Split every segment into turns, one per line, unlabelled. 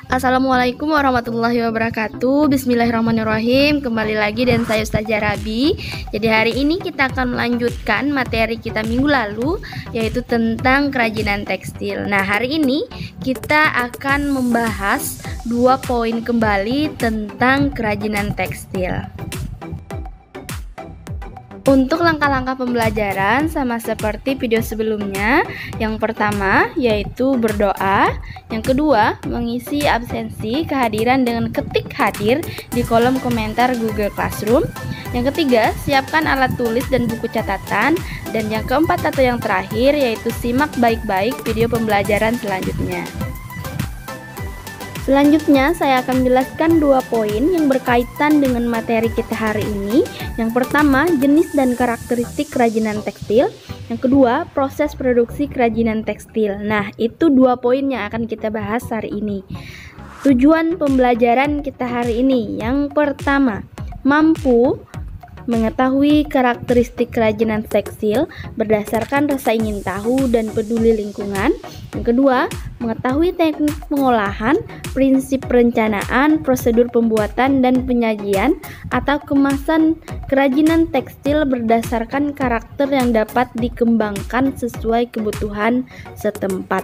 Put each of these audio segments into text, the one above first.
Assalamualaikum warahmatullahi wabarakatuh. Bismillahirrahmanirrahim. Kembali lagi dan saya Ustazah Rabi. Jadi hari ini kita akan melanjutkan materi kita minggu lalu, yaitu tentang kerajinan tekstil. Nah, hari ini kita akan membahas 2 poin kembali tentang kerajinan tekstil. Untuk langkah-langkah pembelajaran sama seperti video sebelumnya. Yang pertama yaitu berdoa. Yang kedua, mengisi absensi kehadiran dengan ketik hadir di kolom komentar Google Classroom. Yang ketiga, siapkan alat tulis dan buku catatan. Dan yang keempat atau yang terakhir yaitu simak baik-baik video pembelajaran selanjutnya. Selanjutnya, saya akan menjelaskan 2 poin yang berkaitan dengan materi kita hari ini. Yang pertama, jenis dan karakteristik kerajinan tekstil. Yang kedua, proses produksi kerajinan tekstil. Nah, itu 2 poin yang akan kita bahas hari ini. Tujuan pembelajaran kita hari ini, yang pertama, mampu mengetahui karakteristik kerajinan tekstil berdasarkan rasa ingin tahu dan peduli lingkungan. Yang kedua, mengetahui teknik pengolahan, prinsip perencanaan, prosedur pembuatan dan penyajian atau kemasan kerajinan tekstil berdasarkan karakter yang dapat dikembangkan sesuai kebutuhan setempat.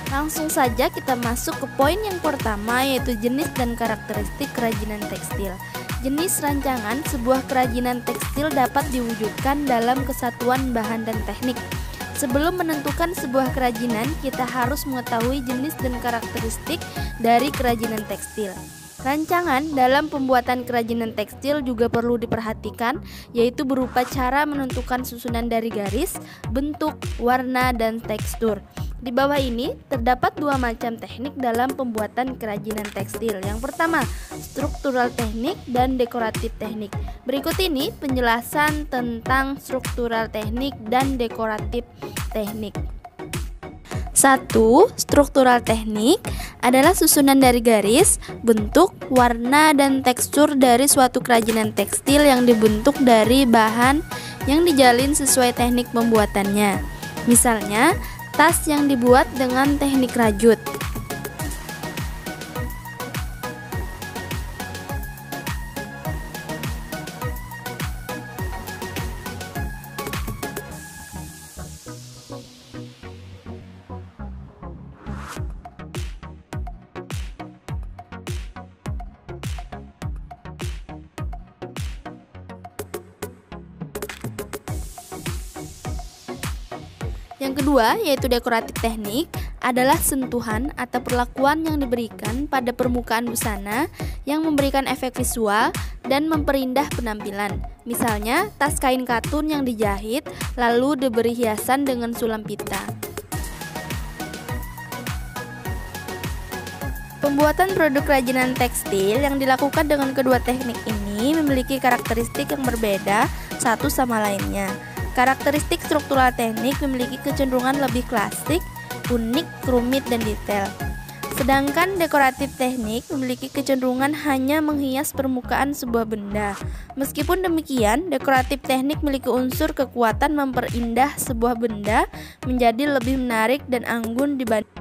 Langsung saja kita masuk ke poin yang pertama, yaitu jenis dan karakteristik kerajinan tekstil. Jenis rancangan sebuah kerajinan tekstil dapat diwujudkan dalam kesatuan bahan dan teknik. Sebelum menentukan sebuah kerajinan, kita harus mengetahui jenis dan karakteristik dari kerajinan tekstil. Rancangan dalam pembuatan kerajinan tekstil juga perlu diperhatikan, yaitu berupa cara menentukan susunan dari garis, bentuk, warna, dan tekstur. Di bawah ini terdapat 2 macam teknik dalam pembuatan kerajinan tekstil. Yang pertama, struktural teknik dan dekoratif teknik. Berikut ini penjelasan tentang struktural teknik dan dekoratif teknik. 1. Struktural teknik adalah susunan dari garis, bentuk, warna, dan tekstur dari suatu kerajinan tekstil yang dibentuk dari bahan yang dijalin sesuai teknik pembuatannya. Misalnya, tas yang dibuat dengan teknik rajut. Yang kedua, yaitu dekoratif teknik, adalah sentuhan atau perlakuan yang diberikan pada permukaan busana yang memberikan efek visual dan memperindah penampilan. Misalnya, tas kain katun yang dijahit lalu diberi hiasan dengan sulam pita. Pembuatan produk kerajinan tekstil yang dilakukan dengan kedua teknik ini memiliki karakteristik yang berbeda satu sama lainnya. Karakteristik struktural teknik memiliki kecenderungan lebih klasik, unik, rumit, dan detail. Sedangkan dekoratif teknik memiliki kecenderungan hanya menghias permukaan sebuah benda. Meskipun demikian, dekoratif teknik memiliki unsur kekuatan memperindah sebuah benda menjadi lebih menarik dan anggun dibanding.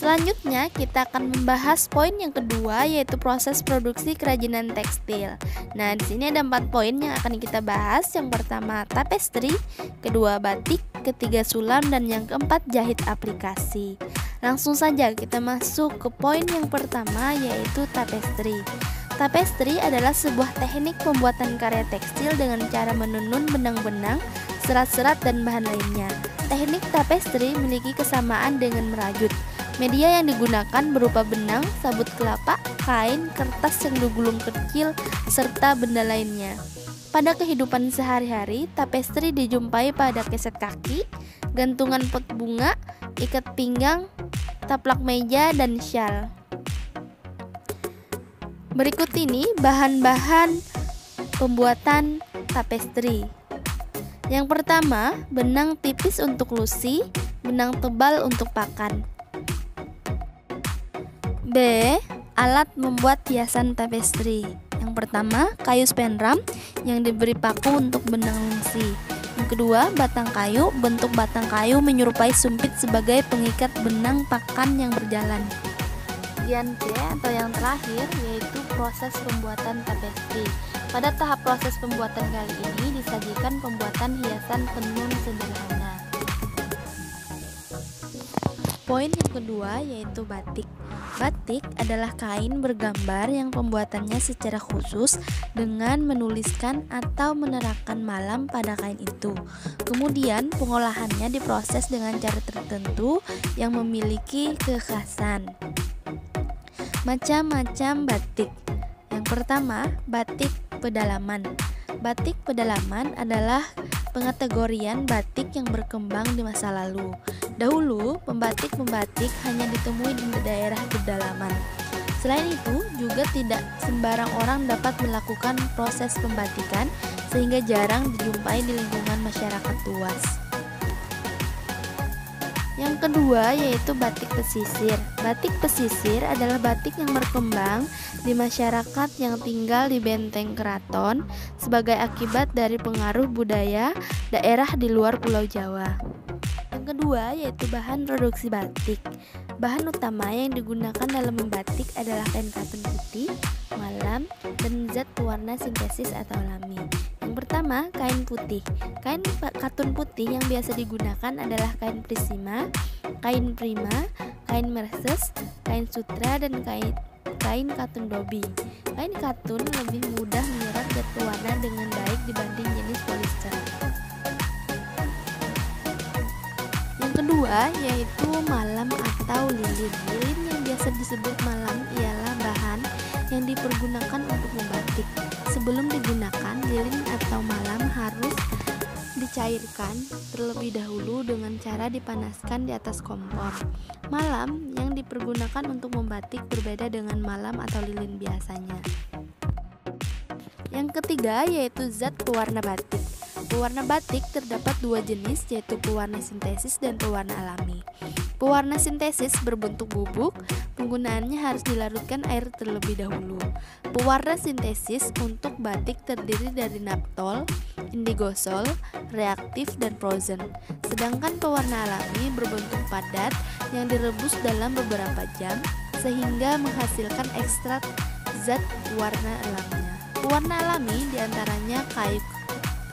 Selanjutnya kita akan membahas poin yang kedua, yaitu proses produksi kerajinan tekstil. Nah, di sini ada 4 poin yang akan kita bahas. Yang pertama tapestry, kedua batik, ketiga sulam, dan yang keempat jahit aplikasi. Langsung saja kita masuk ke poin yang pertama, yaitu tapestry. Tapestry adalah sebuah teknik pembuatan karya tekstil dengan cara menenun benang-benang, serat-serat, dan bahan lainnya. Teknik tapestry memiliki kesamaan dengan merajut. Media yang digunakan berupa benang, sabut kelapa, kain, kertas yang digulung kecil, serta benda lainnya. Pada kehidupan sehari-hari, tapestry dijumpai pada keset kaki, gantungan pot bunga, ikat pinggang, taplak meja, dan syal. Berikut ini bahan-bahan pembuatan tapestry. Yang pertama, benang tipis untuk lusi, benang tebal untuk pakan. B. Alat membuat hiasan tapestry. Yang pertama, kayu spenram yang diberi paku untuk benang lusi. Yang kedua, batang kayu. Bentuk batang kayu menyerupai sumpit sebagai pengikat benang pakan yang berjalan. Bagian C atau yang terakhir yaitu proses pembuatan tapestri. Pada tahap proses pembuatan kali ini disajikan pembuatan hiasan tenun sederhana. Poin yang kedua yaitu batik. Batik adalah kain bergambar yang pembuatannya secara khusus dengan menuliskan atau menerapkan malam pada kain itu. Kemudian pengolahannya diproses dengan cara tertentu yang memiliki kekhasan. Macam-macam batik. Yang pertama, batik pedalaman. Batik pedalaman adalah pengategorian batik yang berkembang di masa lalu. Dahulu, pembatik-pembatik hanya ditemui di daerah pedalaman. Selain itu, juga tidak sembarang orang dapat melakukan proses pembatikan sehingga jarang dijumpai di lingkungan masyarakat luas. Yang kedua yaitu batik pesisir. Batik pesisir adalah batik yang berkembang di masyarakat yang tinggal di benteng keraton sebagai akibat dari pengaruh budaya daerah di luar Pulau Jawa. Yang kedua yaitu bahan produksi batik. Bahan utama yang digunakan dalam membatik adalah kain katun putih, malam, dan zat pewarna sintesis atau alami. Yang pertama, kain putih. Kain katun putih yang biasa digunakan adalah kain prisma, kain prima, kain merces, kain sutra, dan kain katun dobi. Kain katun lebih mudah menyerap zat pewarna dengan baik dibanding jenis polister. Yang kedua yaitu malam atau lilin. Lilin yang biasa disebut malam ialah bahan yang dipergunakan untuk membatik. Sebelum digunakan, lilin atau malam harus dicairkan terlebih dahulu dengan cara dipanaskan di atas kompor. Malam yang dipergunakan untuk membatik berbeda dengan malam atau lilin biasanya. Yang ketiga yaitu zat pewarna batik. Pewarna batik terdapat dua jenis yaitu pewarna sintesis dan pewarna alami. Pewarna sintesis berbentuk bubuk, penggunaannya harus dilarutkan air terlebih dahulu. Pewarna sintesis untuk batik terdiri dari naptol, indigosol, reaktif, dan frozen. Sedangkan pewarna alami berbentuk padat yang direbus dalam beberapa jam sehingga menghasilkan ekstrak zat warna alamnya. Pewarna alami diantaranya kayu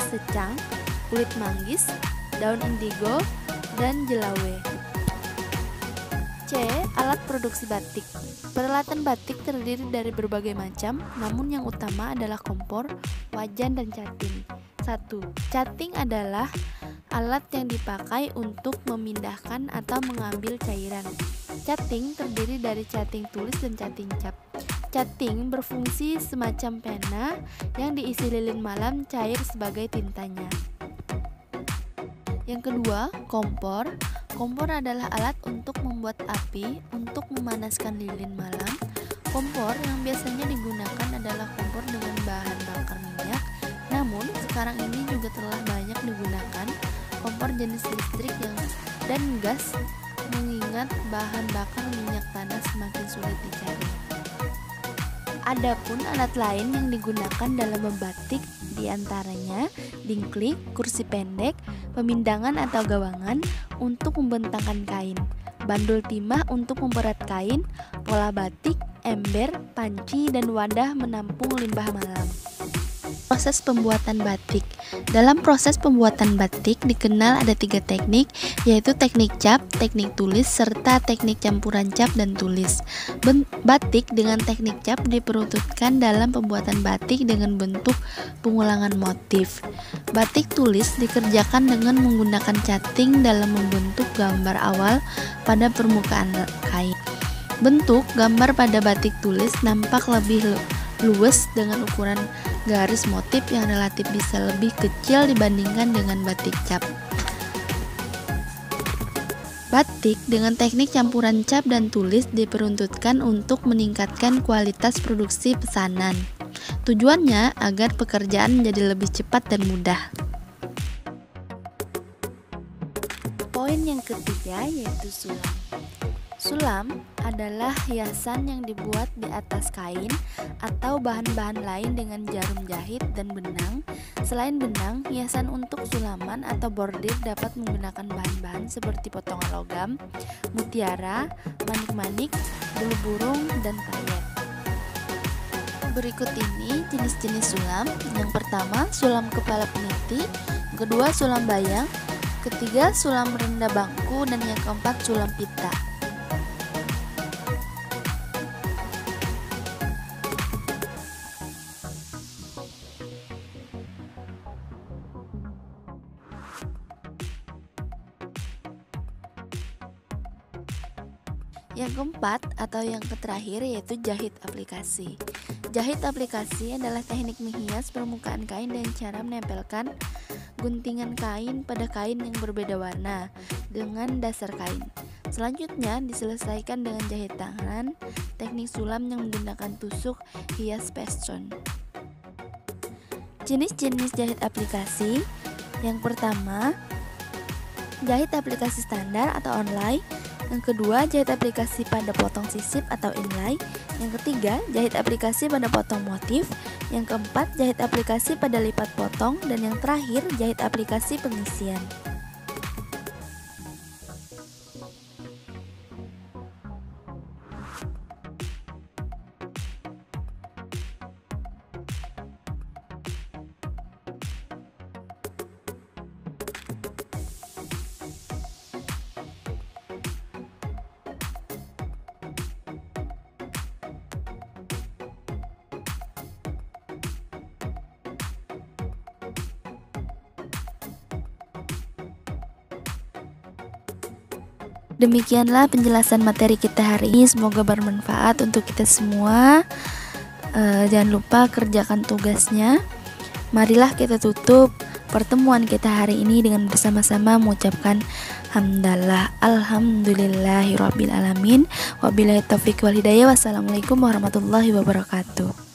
secang, kulit manggis, daun indigo, dan jelawe. C. Alat produksi batik. Peralatan batik terdiri dari berbagai macam, namun yang utama adalah kompor, wajan, dan cating. 1. Cating adalah alat yang dipakai untuk memindahkan atau mengambil cairan. Cating terdiri dari cating tulis dan cating cap. Cating berfungsi semacam pena yang diisi lilin malam cair sebagai tintanya. Yang kedua, kompor. Kompor adalah alat untuk membuat api untuk memanaskan lilin malam. Kompor yang biasanya digunakan adalah kompor dengan bahan bakar minyak. Namun, sekarang ini juga telah banyak digunakan kompor jenis listrik dan gas mengingat bahan bakar minyak tanah semakin sulit dicari. Adapun alat lain yang digunakan dalam membatik diantaranya dingklik, kursi pendek, pemindangan atau gawangan untuk membentangkan kain, bandul timah untuk mempererat kain, pola batik, ember, panci, dan wadah menampung limbah malam. Proses pembuatan batik. Dalam proses pembuatan batik dikenal ada 3 teknik, yaitu teknik cap, teknik tulis, serta teknik campuran cap dan tulis. Batik dengan teknik cap diperuntukkan dalam pembuatan batik dengan bentuk pengulangan motif. Batik tulis dikerjakan dengan menggunakan cating dalam membentuk gambar awal pada permukaan kain. Bentuk gambar pada batik tulis nampak lebih luwes dengan ukuran garis motif yang relatif bisa lebih kecil dibandingkan dengan batik cap. Batik dengan teknik campuran cap dan tulis diperuntukkan untuk meningkatkan kualitas produksi pesanan. Tujuannya agar pekerjaan menjadi lebih cepat dan mudah. Poin yang ketiga yaitu sulam. Sulam adalah hiasan yang dibuat di atas kain atau bahan-bahan lain dengan jarum jahit dan benang. Selain benang, hiasan untuk sulaman atau bordir dapat menggunakan bahan-bahan seperti potongan logam, mutiara, manik-manik, bulu burung, dan payet. Berikut ini jenis-jenis sulam. Yang pertama, sulam kepala peniti. Kedua, sulam bayang. Ketiga, sulam rendah bangku. Dan yang keempat, sulam pita. Yang keempat atau yang terakhir yaitu jahit aplikasi. Jahit aplikasi adalah teknik menghias permukaan kain dengan cara menempelkan guntingan kain pada kain yang berbeda warna dengan dasar kain. Selanjutnya diselesaikan dengan jahit tangan, teknik sulam yang menggunakan tusuk hias paston. Jenis-jenis jahit aplikasi. Yang pertama, jahit aplikasi standar atau online. Yang kedua, jahit aplikasi pada potong sisip atau inlay. Yang ketiga, jahit aplikasi pada potong motif. Yang keempat, jahit aplikasi pada lipat potong. Dan yang terakhir, jahit aplikasi pengisian. Demikianlah penjelasan materi kita hari ini, semoga bermanfaat untuk kita semua. Jangan lupa kerjakan tugasnya. Marilah kita tutup pertemuan kita hari ini dengan bersama-sama mengucapkan hamdalah, alhamdulillahirabbil alamin, wabillahi taufiq wal hidayah. Wassalamualaikum warahmatullahi wabarakatuh.